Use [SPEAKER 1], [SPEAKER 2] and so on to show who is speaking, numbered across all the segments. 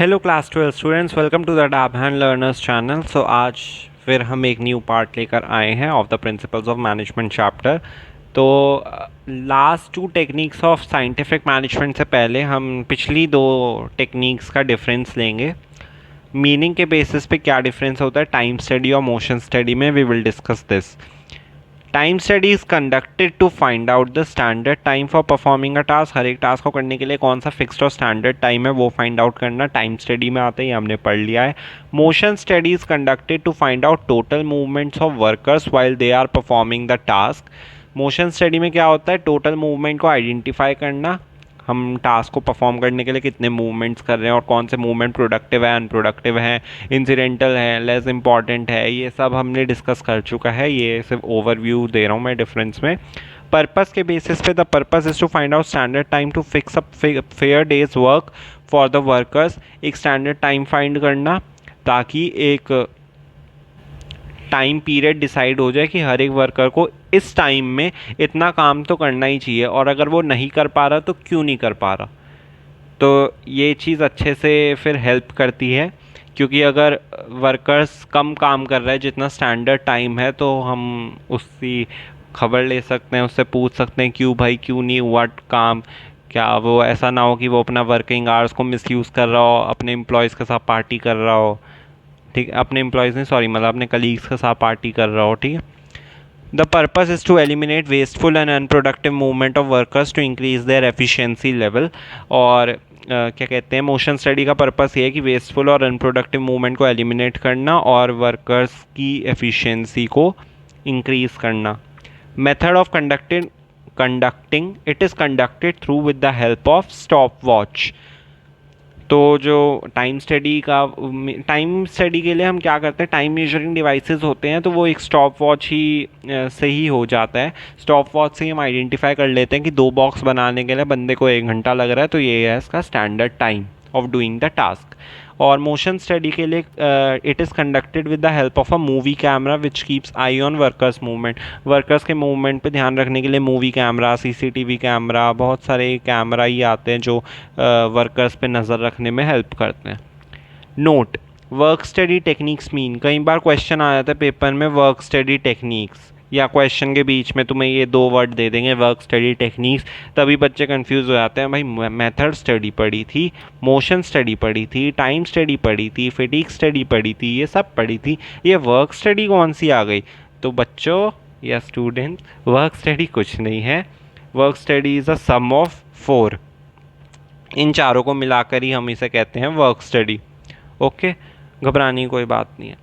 [SPEAKER 1] Hello class 12 students, welcome to the डाबहैन learners channel. So आज फिर हम एक न्यू पार्ट लेकर आए हैं of the principles of management chapter. तो last two techniques of scientific management से पहले हम पिछली दो टेक्निक्स का डिफरेंस लेंगे। मीनिंग के बेसिस पे क्या डिफरेंस होता है टाइम स्टडी और मोशन स्टडी में, we will discuss this. Time study is conducted to find out the standard time for performing a task. हर एक टास्क को करने के लिए कौन सा फिक्स्ड और स्टैंडर्ड टाइम है वो फाइंड आउट करना टाइम स्टडी में आता है, ये हमने पढ़ लिया है। Motion study is conducted to find out total movements of workers while they are performing the task. Motion study में क्या होता है, टोटल मूवमेंट को आइडेंटिफाई करना, हम टास्क को परफॉर्म करने के लिए कितने मूवमेंट्स कर रहे हैं और कौन से मूवमेंट प्रोडक्टिव है, अनप्रोडक्टिव है, इंसिडेंटल है, लेस इंपॉर्टेंट है, ये सब हमने डिस्कस कर चुका है। ये सिर्फ ओवरव्यू दे रहा हूँ मैं डिफरेंस में। पर्पस के बेसिस पे the purpose is to find out standard time to fix up fair days work for the workers. एक स्टैंडर्ड टाइम फाइंड करना ताकि एक टाइम पीरियड डिसाइड हो जाए कि हर एक वर्कर को इस टाइम में इतना काम तो करना ही चाहिए, और अगर वो नहीं कर पा रहा तो क्यों नहीं कर पा रहा। तो ये चीज़ अच्छे से फिर हेल्प करती है, क्योंकि अगर वर्कर्स कम काम कर रहा है जितना स्टैंडर्ड टाइम है तो हम उसकी खबर ले सकते हैं, उससे पूछ सकते हैं क्यों भाई, क्यों नहीं हुआ काम। क्या वो ऐसा ना हो कि वो अपना वर्किंग आवर्स को मिसयूज़ कर रहा हो, अपने एम्प्लॉयज़ के साथ पार्टी कर रहा हो, ठीक है, अपने एम्प्लॉयज़ नहीं सॉरी मतलब अपने कलीग्स के साथ पार्टी कर रहा हो, ठीक है। The purpose is to eliminate wasteful and unproductive movement of workers to increase their efficiency level. और क्या कहते हैं, मोशन स्टडी का पर्पस ये है कि वेस्टफुल और अनप्रोडक्टिव मूवमेंट को एलिमिनेट करना और वर्कर्स की एफिशिएंसी को इंक्रीज करना। Method of conducting it is conducted through with the help of stop watch. तो जो टाइम स्टडी के लिए हम क्या करते हैं, टाइम मेजरिंग डिवाइसेस होते हैं, तो वो एक स्टॉप वॉच ही से ही हो जाता है। स्टॉप वॉच से ही हम आइडेंटिफाई कर लेते हैं कि 2 बॉक्स बनाने के लिए बंदे को 1 घंटा लग रहा है, तो ये है इसका standard time of doing the task. और मोशन स्टडी के लिए it is conducted with the help of a movie camera which keeps I on workers movement. Workers के मूवमेंट पे ध्यान रखने के लिए मूवी कैमरा, सीसीटीवी कैमरा, बहुत सारे कैमरा ही आते हैं जो वर्कर्स पे नज़र रखने में हेल्प करते हैं। Note, work study techniques mean, कई बार क्वेश्चन आ जाता है पेपर में वर्क स्टडी टेक्निक्स, या क्वेश्चन के बीच में तुम्हें ये 2 वर्ड दे देंगे वर्क स्टडी टेक्निक्स, तभी बच्चे कंफ्यूज हो जाते हैं। भाई मेथड स्टडी पढ़ी थी, मोशन स्टडी पढ़ी थी, टाइम स्टडी पढ़ी थी, फटीग स्टडी पढ़ी थी, ये सब पढ़ी थी, ये वर्क स्टडी कौन सी आ गई। तो बच्चों या स्टूडेंट, वर्क स्टडी कुछ नहीं है। Work study is a sum of 4, इन चारों को मिलाकर ही हम इसे कहते हैं वर्क स्टडी। ओके, घबराने की कोई बात नहीं है।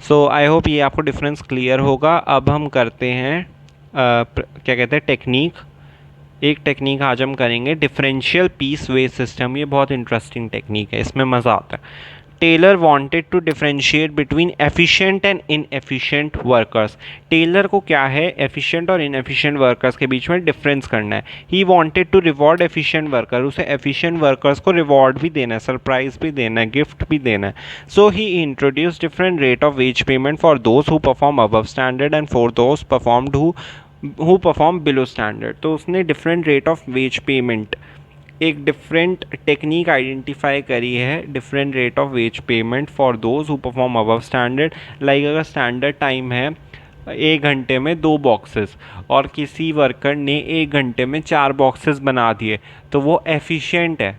[SPEAKER 1] सो आई होप ये आपको डिफरेंस क्लियर होगा। अब हम करते हैं क्या कहते हैं टेक्निक। एक टेक्निक आज हम करेंगे डिफरेंशियल पीस वेज सिस्टम। ये बहुत इंटरेस्टिंग टेक्निक है, इसमें मज़ा आता है। Taylor wanted to differentiate between efficient and inefficient workers. Taylor को क्या है, एफिशिएंट और इनएफिशिएंट वर्कर्स के बीच में डिफरेंस करना है। He wanted to reward efficient worker, उसे एफिशिएंट वर्कर्स को रिवॉर्ड भी देना है, सरप्राइज भी देना है, गिफ्ट भी देना है। So he introduce different rate of wage payment for those who perform above standard and for those performed who perform below standard. तो उसने different rate of wage payment, एक डिफरेंट टेक्निक आइडेंटिफाई करी है, different rate of wage payment for those who perform above standard. Like अगर standard time है 1 घंटे में 2 boxes और किसी वर्कर ने 1 घंटे में 4 बॉक्सेस बना दिए तो वो एफिशिएंट है,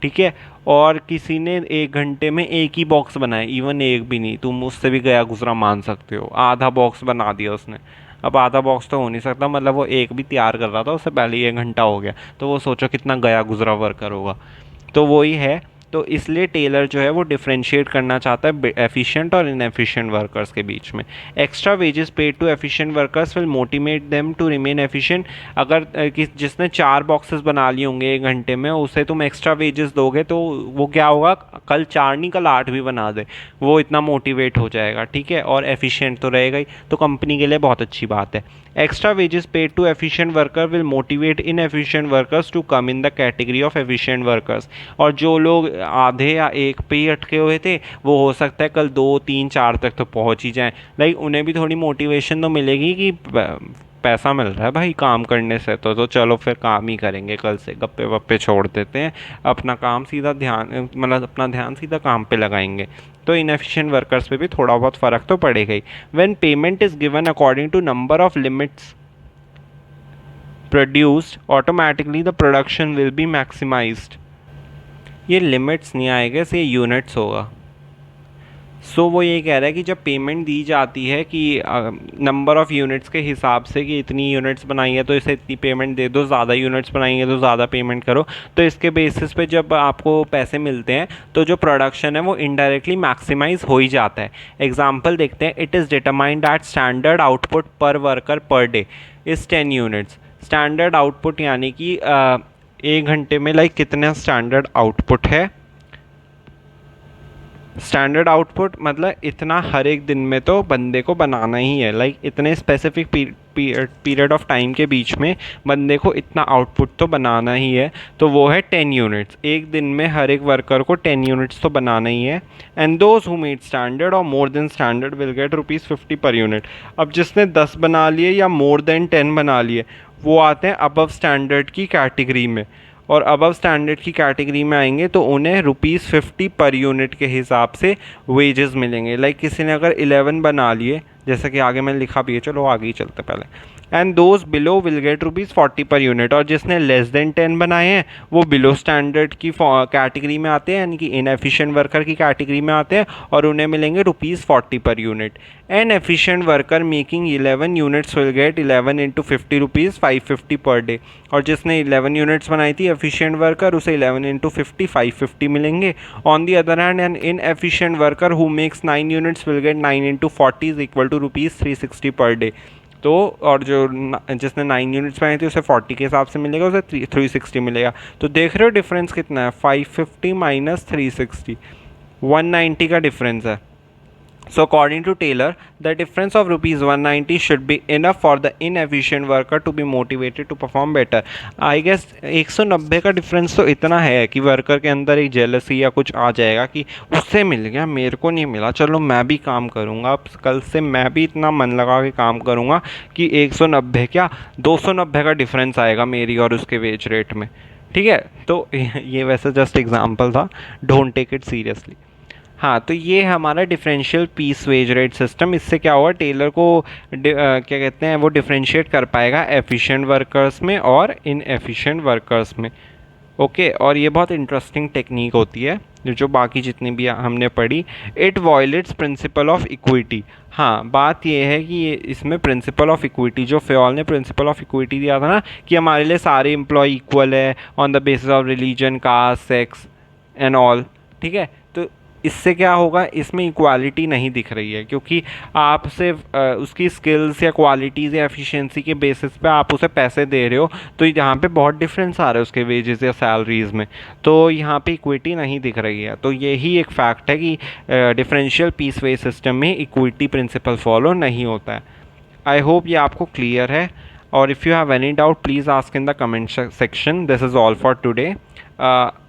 [SPEAKER 1] ठीक है। और किसी ने 1 घंटे में 1 ही बॉक्स बनाया, इवन 1 भी नहीं, तुम उससे भी गया गुजरा मान सकते हो, आधा बॉक्स बना दिया उसने। अब आधा बॉक्स तो हो नहीं सकता, मतलब वो 1 भी तैयार कर रहा था, उससे पहले ही 1 घंटा हो गया, तो वो सोचो कितना गया गुजरा वर्कर होगा। तो वही है, तो इसलिए टेलर जो है वो डिफरेंशिएट करना चाहता है एफिशिएंट और इनएफिशिएंट वर्कर्स के बीच में। Extra wages paid to efficient workers will motivate them to remain efficient. अगर जिसने 4 बॉक्सेस बना लिए होंगे 1 घंटे में, उसे तुम एक्स्ट्रा वेजेस दोगे तो वो क्या होगा, कल 4 नहीं कल 8 भी बना दे, वो इतना मोटिवेट हो जाएगा, ठीक है, और एफिशिएंट तो रहेगा ही, तो कंपनी के लिए बहुत अच्छी बात है। Extra wages paid to efficient worker will motivate inefficient workers to come in the category of efficient workers. और जो लोग आधे या 1 पे ही अटके हुए थे, वो हो सकता है कल 2, 3, 4 तक तो पहुंच ही जाएं। लाइक उन्हें भी थोड़ी मोटिवेशन तो मिलेगी कि पैसा मिल रहा है भाई काम करने से, तो चलो फिर काम ही करेंगे, कल से गप्पे वप्पे छोड़ देते हैं, अपना काम सीधा ध्यान मतलब अपना ध्यान सीधा काम पे लगाएंगे। तो इनएफिशिएंट वर्कर्स पे भी थोड़ा बहुत फ़र्क तो पड़ेगा ही। When payment is given according to number of limits produced, automatically the production will be maximized। ये लिमिट्स नहीं आएगा, ये यूनिट्स होगा। वो ये कह रहा है कि जब पेमेंट दी जाती है कि नंबर ऑफ़ यूनिट्स के हिसाब से कि इतनी यूनिट्स बनाई है तो इसे इतनी पेमेंट दे दो, ज़्यादा यूनिट्स बनाएंगे तो ज़्यादा पेमेंट करो, तो इसके बेसिस पे जब आपको पैसे मिलते हैं तो जो प्रोडक्शन है वो इनडायरेक्टली मैक्सिमाइज हो ही जाता है। एग्जाम्पल देखते हैं, it is determined that standard output per worker per day is 10 units. Standard output यानी कि 1 घंटे में लाइक कितना स्टैंडर्ड आउटपुट है। स्टैंडर्ड आउटपुट मतलब इतना हर एक दिन में तो बंदे को बनाना ही है, लाइक इतने स्पेसिफिक पीरियड ऑफ टाइम के बीच में बंदे को इतना आउटपुट तो बनाना ही है, तो वो है 10 यूनिट्स। एक दिन में हर एक वर्कर को 10 यूनिट्स तो बनाना ही है। And those who meet standard और more than standard will get ₹50 per unit. अब जिसने 10 बना लिए या मोर देन 10 बना लिए वो आते हैं अबव स्टैंडर्ड की कैटेगरी में, और अबव स्टैंडर्ड की कैटेगरी में आएंगे तो उन्हें ₹50 पर यूनिट के हिसाब से वेजेस मिलेंगे। लाइक किसी ने अगर 11 बना लिए, जैसा कि आगे मैंने लिखा भी है, चलो आगे ही चलते पहले। And those below will get ₹40 per unit, और जिसने लेस देन 10 बनाए हैं वो बिलो स्टैंडर्ड की कैटेगरी में आते हैं, यानी कि इनएफिशिएंट वर्कर की कैटेगरी में आते हैं, और उन्हें मिलेंगे ₹40 per unit. N efficient worker making 11 units will gate 11 into ₹50 550 per day, और जिसने 11 यूनिट्स बनाई थी एफिशिएंट वर्कर, उसे 11 इंटू 50 550 मिलेंगे। On the other hand an inefficient worker who makes 9 units will get 9 into 40 is equal to ₹360 per day. तो और जो जिसने 9 यूनिट्स बनाई थी उसे 40 के हिसाब से मिलेगा, उसे 360 मिलेगा। तो देख रहे हो डिफरेंस कितना है, 550 माइनस 360, 190 का डिफरेंस है। So according to Taylor, the difference of ₹190 should be enough for the inefficient worker to be motivated to perform better। I guess 190 का डिफरेंस तो इतना है कि वर्कर के अंदर एक जेलसी या कुछ आ जाएगा कि उससे मिल गया मेरे को नहीं मिला, चलो मैं भी काम करूँगा, अब कल से मैं भी इतना मन लगा के काम करूँगा कि 190 क्या 290 का डिफरेंस आएगा मेरी और उसके वेज रेट में। ठीक है, तो ये वैसे जस्ट एग्जाम्पल था, डोंट टेक इट सीरियसली। हाँ, तो ये हमारा differential piece wage rate system, इससे क्या हुआ, टेलर को क्या कहते हैं वो डिफरेंशिएट कर पाएगा एफिशिएंट वर्कर्स में और इनएफिशिएंट वर्कर्स में। ओके, और ये बहुत इंटरेस्टिंग टेक्निक होती है जो बाकी जितनी भी हमने पढ़ी। It violates principle of equity. हाँ, बात ये है कि ये इसमें प्रिंसिपल ऑफ इक्विटी, जो फेयोल ने प्रिंसिपल ऑफ इक्विटी दिया था ना कि हमारे लिए सारे एम्प्लॉय इक्वल है on the basis of religion, caste, sex and all. ठीक है, तो इससे क्या होगा, इसमें इक्वालिटी नहीं दिख रही है, क्योंकि आप सिर्फ उसकी स्किल्स या क्वालिटीज़ या एफिशिएंसी के बेसिस पे आप उसे पैसे दे रहे हो, तो यहाँ पे बहुत डिफरेंस आ रहा है उसके वेजेस या सैलरीज़ में, तो यहाँ पे इक्विटी नहीं दिख रही है। तो यही एक फैक्ट है कि डिफरेंशियल पीस वेज सिस्टम में इक्विटी प्रिंसिपल फॉलो नहीं होता है। आई होप ये आपको क्लियर है, और if you have any doubt please ask in the comment section. This is all for today.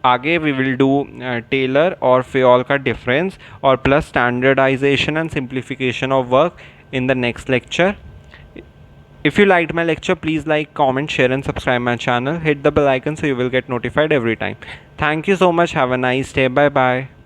[SPEAKER 1] आगे वी विल डू टेलर और फेयोल का डिफरेंस और plus standardisation and simplification of work in the next lecture. If you liked my lecture, please like, comment, share and subscribe my channel. Hit the bell icon so you will get notified every time. Thank you so much. Have a nice day. Bye bye.